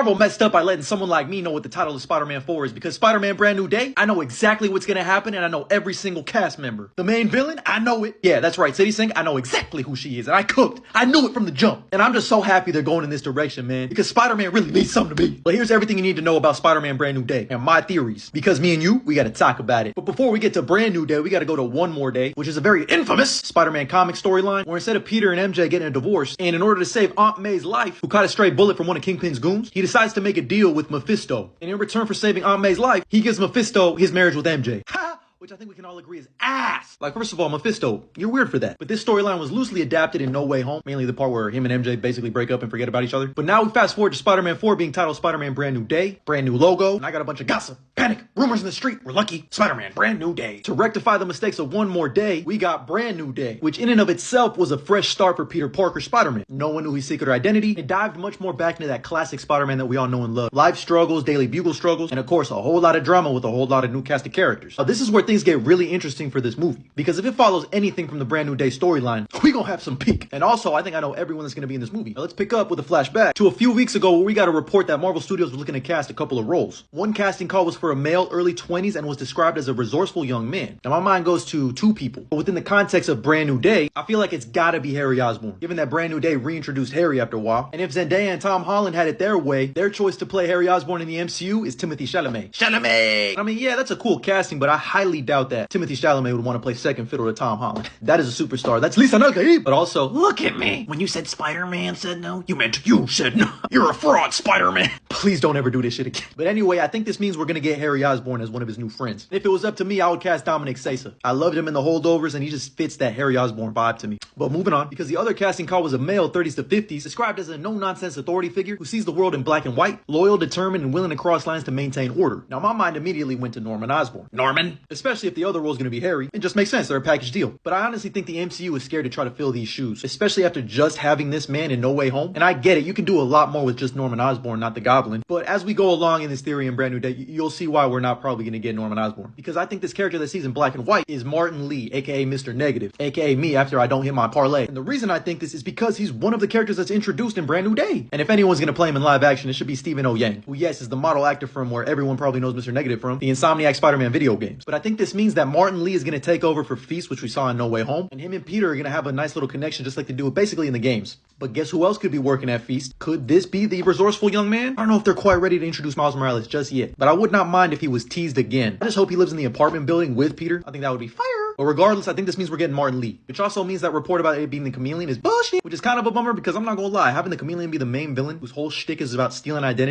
Marvel messed up by letting someone like me know what the title of Spider-Man 4 is, because Spider-Man Brand New Day, I know exactly what's gonna happen and I know every single cast member. The main villain, I know it. Yeah, that's right, City Sink, I know exactly who she is and I cooked. I knew it from the jump. And I'm just so happy they're going in this direction, man, because Spider-Man really needs something to be. But here's everything you need to know about Spider-Man Brand New Day and my theories, because me and you, we gotta talk about it. But before we get to Brand New Day, we gotta go to One More Day, which is a very infamous Spider-Man comic storyline where instead of Peter and MJ getting a divorce, and in order to save Aunt May's life, who caught a stray bullet from one of Kingpin's goons, he decides to make a deal with Mephisto. And in return for saving Aunt May's life, he gives Mephisto his marriage with MJ. Ha! Which I think we can all agree is ass. Like, first of all, Mephisto, you're weird for that. But this storyline was loosely adapted in No Way Home, mainly the part where him and MJ basically break up and forget about each other. But now we fast forward to Spider-Man 4 being titled Spider-Man Brand New Day, brand new logo, and I got a bunch of gossip, panic, rumors in the street. We're lucky. Spider-Man Brand New Day. To rectify the mistakes of One More Day, we got Brand New Day, which in and of itself was a fresh start for Peter Parker Spider-Man. No one knew his secret identity. It dived much more back into that classic Spider-Man that we all know and love. Life struggles, Daily Bugle struggles, and of course a whole lot of drama with a whole lot of new cast of characters. Now, this is where things get really interesting for this movie, because if it follows anything from the Brand New Day storyline, we gonna have some peak. And also, I think I know everyone that's gonna be in this movie. Now, let's pick up with a flashback to a few weeks ago where we got a report that Marvel Studios was looking to cast a couple of roles. One casting call was for a male, early 20s, and was described as a resourceful young man. Now, my mind goes to two people, but within the context of Brand New Day, I feel like it's gotta be Harry Osborn, given that Brand New Day reintroduced Harry after a while. And if Zendaya and Tom Holland had it their way, their choice to play Harry Osborn in the MCU is Timothée Chalamet. Chalamet! I mean, yeah, that's a cool casting, but I highly doubt that Timothée Chalamet would want to play second fiddle to Tom Holland. That is a superstar. That's Lisa Nalgaib. But also, look at me. When you said Spider-Man said no, you meant you said no. You're a fraud, Spider-Man. Please don't ever do this shit again. But anyway, I think this means we're gonna get Harry Osborn as one of his new friends. If it was up to me, I would cast Dominic Sessa. I loved him in The Holdovers, and he just fits that Harry Osborn vibe to me. But moving on, because the other casting call was a male 30s to 50s, described as a no-nonsense authority figure who sees the world in black and white, loyal, determined, and willing to cross lines to maintain order. Now, my mind immediately went to Norman Osborn. Norman? Especially if the other role is gonna be Harry. It just makes sense. They're a package deal. But I honestly think the MCU is scared to try to fill these shoes, especially after just having this man in No Way Home. And I get it, you can do a lot more with just Norman Osborn, not the Goblin. But as we go along in this theory in Brand New Day, you'll see why we're not probably going to get Norman Osborn. Because I think this character that sees in black and white is Martin Lee, aka Mr. Negative, aka me after I don't hit my parlay. And the reason I think this is because he's one of the characters that's introduced in Brand New Day. And if anyone's going to play him in live action, it should be Stephen O. Yang, who, yes, is the model actor from where everyone probably knows Mr. Negative from, the Insomniac Spider-Man video games. But I think this means that Martin Lee is going to take over for Feast, which we saw in No Way Home, and him and Peter are going to have a nice little connection just like they do basically in the games. But guess who else could be working at Feast? Could this be the resourceful young man? I don't know if they're quite ready to introduce Miles Morales just yet, but I would not mind if he was teased again. I just hope he lives in the apartment building with Peter. I think that would be fire. But regardless, I think this means we're getting Martin Lee, which also means that report about it being the Chameleon is bullshit, which is kind of a bummer because I'm not gonna lie, having the Chameleon be the main villain whose whole shtick is about stealing identity